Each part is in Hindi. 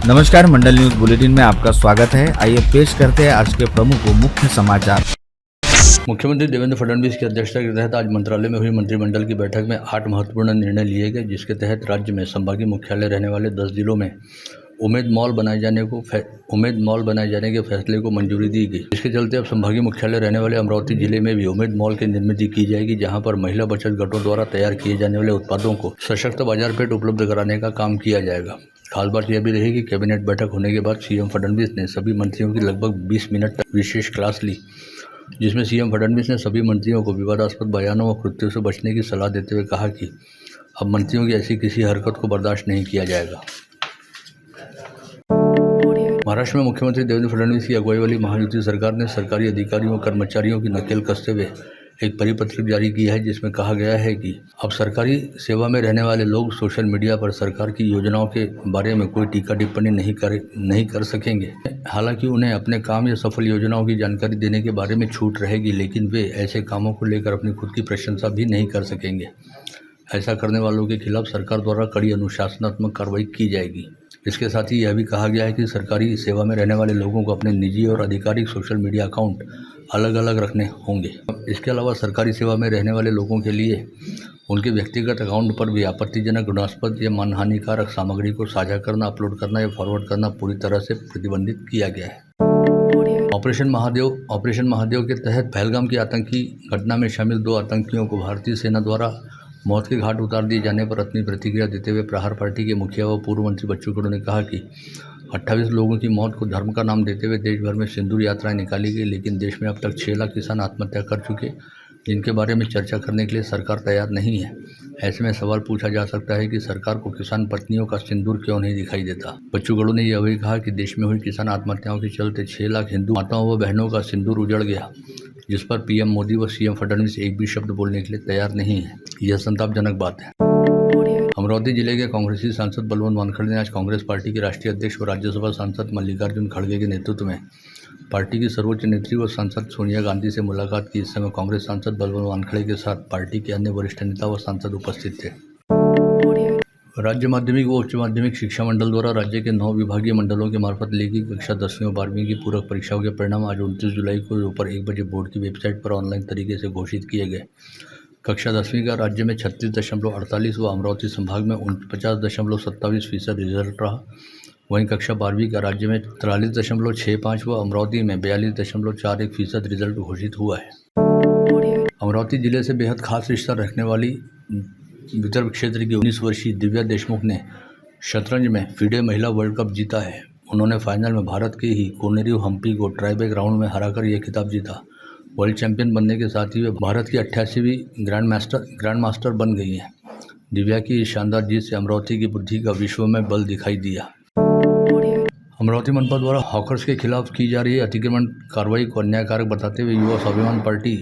नमस्कार, मंडल न्यूज बुलेटिन में आपका स्वागत है। आइए पेश करते हैं आज के प्रमुख व मुख्य समाचार। मुख्यमंत्री देवेंद्र फडणवीस की अध्यक्षता के तहत आज मंत्रालय में हुई मंत्रिमंडल की बैठक में 8 महत्वपूर्ण निर्णय लिए गए, जिसके तहत राज्य में संभागीय मुख्यालय रहने वाले 10 जिलों में उमेद मॉल बनाए जाने के फैसले को मंजूरी दी गई। इसके चलते अब संभागीय मुख्यालय रहने वाले अमरावती जिले में भी उमेद मॉल की निर्मित की जाएगी, जहां पर महिला बचत गठों द्वारा तैयार किए जाने वाले उत्पादों को सशक्त बाजार पेठ उपलब्ध कराने का काम किया जाएगा। खास बात यह भी रही कि कैबिनेट बैठक होने के बाद सीएम फडणवीस ने सभी मंत्रियों की लगभग 20 मिनट तक विशेष क्लास ली, जिसमें सीएम फडणवीस ने सभी मंत्रियों को विवादास्पद बयानों व कृत्यों से बचने की सलाह देते हुए कहा कि अब मंत्रियों की ऐसी किसी हरकत को बर्दाश्त नहीं किया जाएगा। महाराष्ट्र में मुख्यमंत्री देवेंद्र फडणवीस की अगुवाई वाली महायुति सरकार ने सरकारी अधिकारियों और कर्मचारियों की नकेल कसते हुए एक परिपत्र जारी किया है, जिसमें कहा गया है कि अब सरकारी सेवा में रहने वाले लोग सोशल मीडिया पर सरकार की योजनाओं के बारे में कोई टीका टिप्पणी नहीं कर सकेंगे। हालांकि उन्हें अपने काम या सफल योजनाओं की जानकारी देने के बारे में छूट रहेगी, लेकिन वे ऐसे कामों को लेकर अपनी खुद की प्रशंसा भी नहीं कर सकेंगे। ऐसा करने वालों के खिलाफ सरकार द्वारा कड़ी अनुशासनात्मक कार्रवाई की जाएगी। इसके साथ ही यह भी कहा गया है कि सरकारी सेवा में रहने वाले लोगों को अपने निजी और आधिकारिक सोशल मीडिया अकाउंट अलग अलग रखने होंगे। इसके अलावा सरकारी सेवा में रहने वाले लोगों के लिए उनके व्यक्तिगत अकाउंट पर भी आपत्तिजनक, घृणास्पद या मानहानिकारक सामग्री को साझा करना, अपलोड करना या फॉरवर्ड करना पूरी तरह से प्रतिबंधित किया गया है। ऑपरेशन महादेव के तहत पहलगाम की आतंकी घटना में शामिल 2 आतंकियों को भारतीय सेना द्वारा मौत के घाट उतार दिए जाने पर अपनी प्रतिक्रिया देते हुए प्रहार पार्टी के मुखिया व पूर्व मंत्री बच्चू कडू ने कहा कि 28 लोगों की मौत को धर्म का नाम देते हुए देश भर में सिंदूर यात्राएं निकाली गई, लेकिन देश में अब तक 6 लाख किसान आत्महत्या कर चुके, जिनके बारे में चर्चा करने के लिए सरकार तैयार नहीं है। ऐसे में सवाल पूछा जा सकता है कि सरकार को किसान पत्नियों का सिंदूर क्यों नहीं दिखाई देता। बच्चू कडू ने यह भी कहा कि देश में हुई किसान आत्महत्याओं के चलते 6 लाख हिंदू माताओं व बहनों का सिंदूर उजड़ गया, जिस पर पीएम मोदी व सीएम फडणवीस एक भी शब्द बोलने के लिए तैयार नहीं है। यह संतापजनक बात है। अमरावती जिले के कांग्रेसी सांसद बलवंत वानखड़े ने आज कांग्रेस पार्टी के राष्ट्रीय अध्यक्ष व राज्यसभा सांसद मल्लिकार्जुन खड़गे के नेतृत्व में पार्टी की सर्वोच्च नेत्री व सांसद सोनिया गांधी से मुलाकात की। इस समय कांग्रेस सांसद बलवंत वानखड़े के साथ पार्टी के अन्य वरिष्ठ नेता व सांसद उपस्थित थे। राज्य माध्यमिक व उच्च माध्यमिक शिक्षा मंडल द्वारा राज्य के 9 विभागीय मंडलों के मार्फत ली गई कक्षा 10वीं और 12वीं की पूरक परीक्षाओं के परिणाम आज 29 जुलाई को दोपहर 1 बजे बोर्ड की वेबसाइट पर ऑनलाइन तरीके से घोषित किए गए। कक्षा 10वीं का राज्य में 36.48 व अमरावती संभाग में 50.27% रिजल्ट रहा। वहीं कक्षा 12वीं का राज्य में 43.65 व अमरावती में 42.41% रिजल्ट घोषित हुआ है। अमरावती जिले से बेहद खास रिश्ता रखने वाली विदर्भ क्षेत्र की 19 वर्षीय दिव्या देशमुख ने शतरंज में FIDE महिला वर्ल्ड कप जीता है। उन्होंने फाइनल में भारत के ही कोनेरू हम्पी को ट्राईबैक राउंड में हराकर यह खिताब जीता। वर्ल्ड चैंपियन बनने के साथ ही वे भारत की 88वीं ग्रैंड मास्टर बन गई हैं। दिव्या की इस शानदार जीत से अमरावती की बुद्धि का विश्व में बल दिखाई दिया। अमरावती मनपा द्वारा हॉकर्स के खिलाफ की जा रही अतिक्रमण कार्रवाई को अन्यायकारक बताते हुए युवा स्वाभिमान पार्टी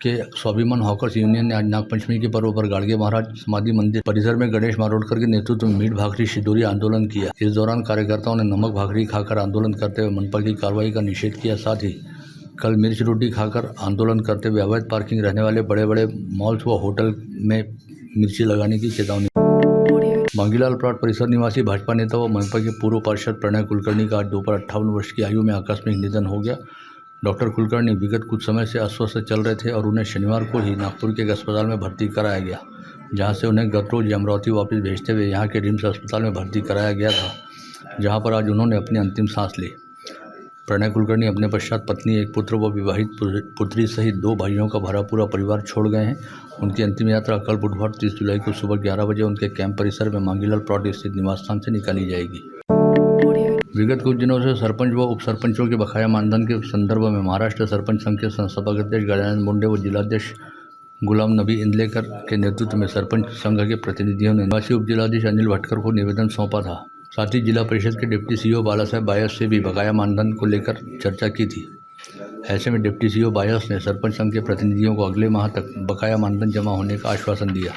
के स्वाभिमान हॉकर्स यूनियन ने आज नागपंचमी के पर्व पर गाड़गे महाराज समाधि मंदिर परिसर में गणेश मारोडकर के नेतृत्व में मीट भाकरी शिदोरी आंदोलन किया। इस दौरान कार्यकर्ताओं ने नमक भाकरी खाकर आंदोलन करते हुए मनपा की कार्रवाई का निषेध किया। साथ ही कल मिर्च रोटी खाकर आंदोलन करते हुए अवैध पार्किंग रहने वाले बड़े बड़े मॉल्स व होटल में मिर्ची लगाने की चेतावनी। मांगीलाल प्लॉट परिसर निवासी भाजपा नेता व मनपा के पूर्व पार्षद प्रणय कुलकर्णी का आज दोपहर 58 वर्ष की आयु में आकस्मिक निधन हो गया। डॉक्टर कुलकर्णी विगत कुछ समय से अस्वस्थ चल रहे थे और उन्हें शनिवार को ही नागपुर के एक अस्पताल में भर्ती कराया गया, जहां से उन्हें गत रोज अमरावती वापस भेजते हुए यहां के रिम्स अस्पताल में भर्ती कराया गया था, जहां पर आज उन्होंने अपनी अंतिम सांस ली। प्रणय कुलकर्णी अपने पश्चात पत्नी, एक पुत्र व विवाहित पुत्री सहित 2 भाइयों का भरा पूरा परिवार छोड़ गए हैं। उनकी अंतिम यात्रा कल बुधवार 30 जुलाई को सुबह 11 बजे उनके कैंप परिसर में मांगीलाल प्लॉट स्थित निवास स्थान से निकाली जाएगी। विगत कुछ दिनों से सरपंच व उप सरपंचों के बकाया मानधन के संदर्भ में महाराष्ट्र सरपंच संघ के संस्थापक अध्यक्ष गजानन मुंडे व जिलाध्यक्ष गुलाम नबी इंदलेकर के नेतृत्व में सरपंच संघ के प्रतिनिधियों ने निवासी उप जिलाधीश अनिल भटकर को निवेदन सौंपा था। साथ ही जिला परिषद के डिप्टी सीईओ बालासाहेब बायस से भी बकाया मानधन को लेकर चर्चा की थी। ऐसे में डिप्टी सीईओ बायस ने सरपंच संघ के प्रतिनिधियों को अगले माह तक बकाया मानधन जमा होने का आश्वासन दिया।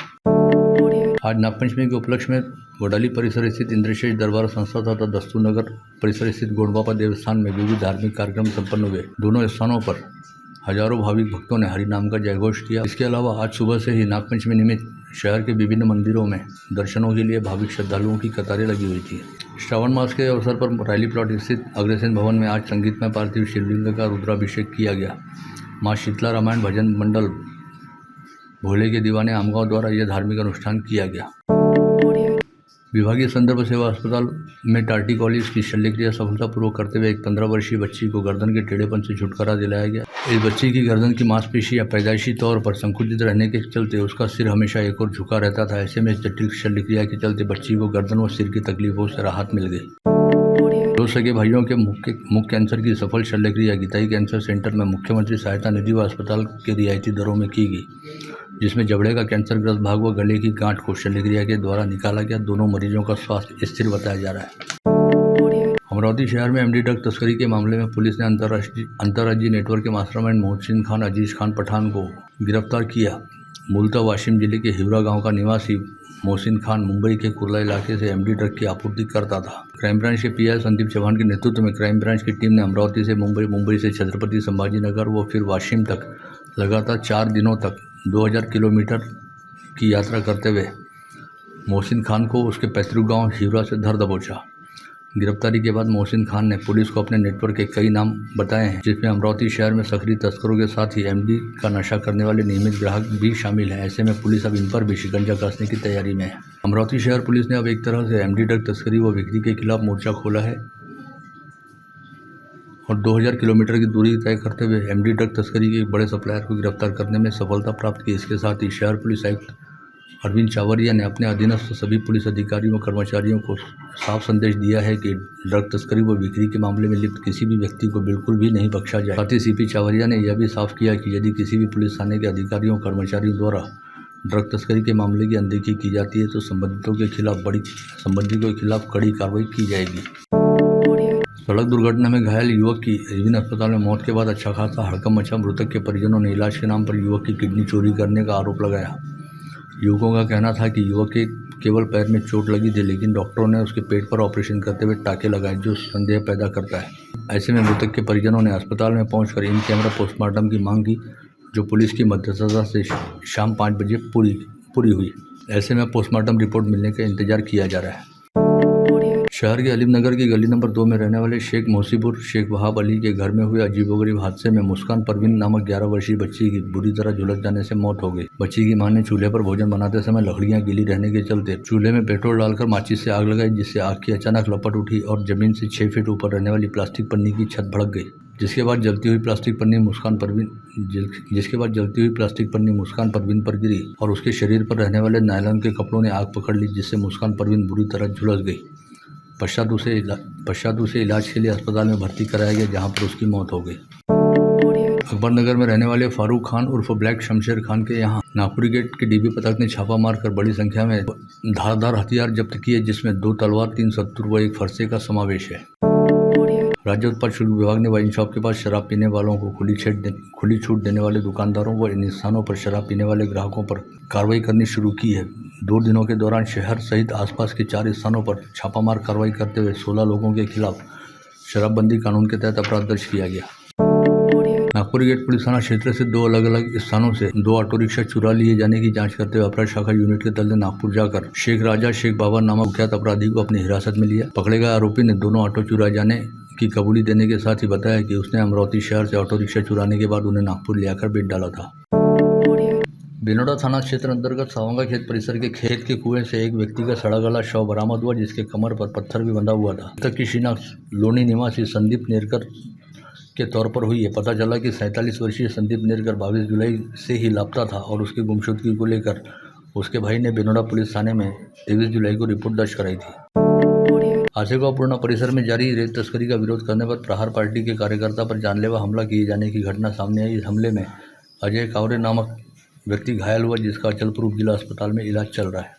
आज नागपंचमी के उपलक्ष्य में वडाली परिसर स्थित इंद्रशेष दरबार संस्था तथा दस्तूनगर परिसर स्थित गोंडबाबा देवस्थान में विविध धार्मिक कार्यक्रम संपन्न हुए। दोनों स्थानों पर हजारों भाविक भक्तों ने हरिनाम का जयघोष किया। इसके अलावा आज सुबह से ही नागपंचमी निमित्त शहर के विभिन्न मंदिरों में दर्शनों के लिए भाविक श्रद्धालुओं की कतारें लगी हुई थी। श्रावण मास के अवसर पर रैली प्लॉट स्थित अग्रसेन भवन में आज संगीतमय पार्थिव शिवलिंग का रुद्राभिषेक किया गया। माँ शीतला रामायण भजन मंडल भोले के दीवाने आमगांव द्वारा यह धार्मिक अनुष्ठान किया गया। विभागीय संदर्भ सेवा अस्पताल में टार्टी कॉलेज की शल्यक्रिया सफलतापूर्वक करते हुए एक 15 वर्षीय बच्ची को गर्दन के टेढ़ेपन से छुटकारा दिलाया गया। इस बच्ची की गर्दन की मांसपेशियां पैदाइशी तौर पर संकुचित रहने के चलते उसका सिर हमेशा एक ओर झुका रहता था। ऐसे में जटिल शल्यक्रिया के चलते बच्ची को गर्दन व सिर की तकलीफों से राहत मिल गई। 2 सगे भाइयों के मुख कैंसर की सफल शल्यक्रिया गीताई कैंसर सेंटर में मुख्यमंत्री सहायता निधि व अस्पताल के रियायती दरों में की गई, जिसमें जबड़े का कैंसरग्रस्त भाग व गले की गांठ को शल्यक्रिया के द्वारा निकाला गया। दोनों मरीजों का स्वास्थ्य स्थिर बताया जा रहा है। अमरावती शहर में एमडी ड्रग तस्करी के मामले में पुलिस ने अंतर्राज्यीय नेटवर्क के मास्टरमाइंड मोहसिन खान अजीज खान पठान को गिरफ्तार किया। मूलतः वाशिम जिले के हिवरा गांव का निवासी मोहसिन खान मुंबई के कुर्ला इलाके से एमडी ड्रग की आपूर्ति करता था। क्राइम ब्रांच के पीआई संदीप चौहान के नेतृत्व में क्राइम ब्रांच की टीम ने अमरावती से मुंबई से छत्रपति संभाजीनगर व फिर वाशिम तक लगातार 4 दिनों तक 2000 किलोमीटर की यात्रा करते हुए मोहसिन खान को उसके पैतृक गांव हिवरा से धर दबोचा। गिरफ्तारी के बाद मोहसिन खान ने पुलिस को अपने नेटवर्क के कई नाम बताए हैं, जिसमें अमरावती शहर में सक्रिय तस्करों के साथ ही एमडी का नशा करने वाले नियमित ग्राहक भी शामिल हैं। ऐसे में पुलिस अब इन पर भी शिकंजा कसने की तैयारी में है। अमरावती शहर पुलिस ने अब एक तरह से एमडी ड्रग तस्करी व बिक्री के खिलाफ मोर्चा खोला है और 2000 किलोमीटर की दूरी तय करते हुए एमडी ड्रग तस्करी के एक बड़े सप्लायर को गिरफ्तार करने में सफलता प्राप्त की। इसके साथ ही शहर पुलिस आयुक्त अरविंद चावरिया ने अपने अधीनस्थ सभी पुलिस अधिकारियों और कर्मचारियों को साफ संदेश दिया है कि ड्रग तस्करी व बिक्री के मामले में लिप्त किसी भी व्यक्ति को बिल्कुल भी नहीं बख्शा जाए। साथ ही सीपी चावरिया ने यह भी साफ किया कि यदि किसी भी पुलिस थाने के अधिकारियों और कर्मचारियों द्वारा ड्रग तस्करी के मामले की अनदेखी की जाती है तो संबंधितों के खिलाफ कड़ी कार्रवाई की जाएगी। सड़क दुर्घटना में घायल युवक की रिविन अस्पताल में मौत के बाद अच्छा खासा हड़कंप मचा। मृतक के परिजनों ने इलाज के नाम पर युवक की किडनी चोरी करने का आरोप लगाया। युवकों का कहना था कि युवक के केवल पैर में चोट लगी थी, लेकिन डॉक्टरों ने उसके पेट पर ऑपरेशन करते हुए टाँके लगाए, जो संदेह पैदा करता है। ऐसे में मृतक के परिजनों ने अस्पताल में पहुंचकर इन कैमरा पोस्टमार्टम की मांग की, जो पुलिस की मध्यस्थता से शाम 5 बजे पूरी हुई। ऐसे में पोस्टमार्टम रिपोर्ट मिलने का इंतजार किया जा रहा है। शहर के अलीम नगर की गली नंबर 2 में रहने वाले शेख मोहसिबुर शेख वहाब अली के घर में हुए अजीबोगरीब हादसे में मुस्कान परवीन नामक 11 वर्षीय बच्ची की बुरी तरह झुलस जाने से मौत हो गई। बच्ची की मां ने चूल्हे पर भोजन बनाते समय लकड़ियां गीली रहने के चलते चूल्हे में पेट्रोल डालकर माचिस से आग लगाई, जिससे आग की अचानक लपट उठी और जमीन से 6 फीट ऊपर रहने वाली प्लास्टिक पन्नी की छत भड़क गई। जिसके बाद जलती हुई प्लास्टिक पन्नी मुस्कान परवीन पर गिरी और उसके शरीर पर रहने वाले नायलॉन के कपड़ों ने आग पकड़ ली, जिससे मुस्कान परवीन बुरी तरह झुलस गई। पश्चात उसे इलाज के लिए अस्पताल में भर्ती कराया गया, जहां पर उसकी मौत हो गई। अकबरनगर में रहने वाले फारूक खान उर्फ ब्लैक शमशेर खान के यहाँ नागपुरी गेट के डीबी पथक ने छापा मारकर बड़ी संख्या में धारदार हथियार जब्त किए, जिसमें 2 तलवार, 3 सत्तूर व 1 फरसे का समावेश है। राज्य उत्पाद शुल्क विभाग ने वाइन शॉप के पास शराब पीने वालों को खुली छूट देने वाले दुकानदारों व इन स्थानों पर शराब पीने वाले ग्राहकों पर कार्रवाई करनी शुरू की है। 2 दिनों के दौरान शहर सहित आसपास के 4 स्थानों पर छापामार कार्रवाई करते हुए 16 लोगों के खिलाफ शराबबंदी कानून के तहत अपराध दर्ज किया गया। नागपुर गेट पुलिस थाना क्षेत्र से 2 अलग-अलग स्थानों से 2 ऑटो रिक्शा चुरा लिए जाने की जांच करते हुए अपराध शाखा यूनिट के दल ने नागपुर जाकर शेख राजा शेख बाबा नामक कुख्यात अपराधी को अपनी हिरासत में लिया। पकड़े गए आरोपी ने दोनों ऑटो चुरा जाने की कबूली देने के साथ ही बताया कि उसने अमरावती शहर से ऑटो रिक्शा चुराने के बाद उन्हें नागपुर ले आकर बेच डाला था। बिनोड़ा थाना क्षेत्र अंतर्गत सावंगा खेत परिसर के खेत के कुएं से एक व्यक्ति का सड़ा गला शव बरामद हुआ, जिसके कमर पर पत्थर भी बंधा हुआ था। तक की शिनाख्त लोनी निवासी संदीप नेरकर के तौर पर हुई है। पता चला कि 47 वर्षीय संदीप नेरकर 22 जुलाई से ही लापता था और उसकी गुमशुदगी को लेकर उसके भाई ने बिनोड़ा पुलिस थाने में 23 जुलाई को रिपोर्ट दर्ज कराई थी। आसेगांव परिसर में जारी रेत तस्करी का विरोध करने पर प्रहार पार्टी के कार्यकर्ता पर जानलेवा हमला किए जाने की घटना सामने आई। इस हमले में अजय कावरे नामक व्यक्ति घायल हुआ, जिसका अचलपुर जिला अस्पताल में इलाज चल रहा है।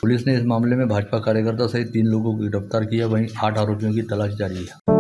पुलिस ने इस मामले में भाजपा कार्यकर्ता सहित 3 लोगों को गिरफ्तार किया, वहीं 8 आरोपियों की तलाश जारी है।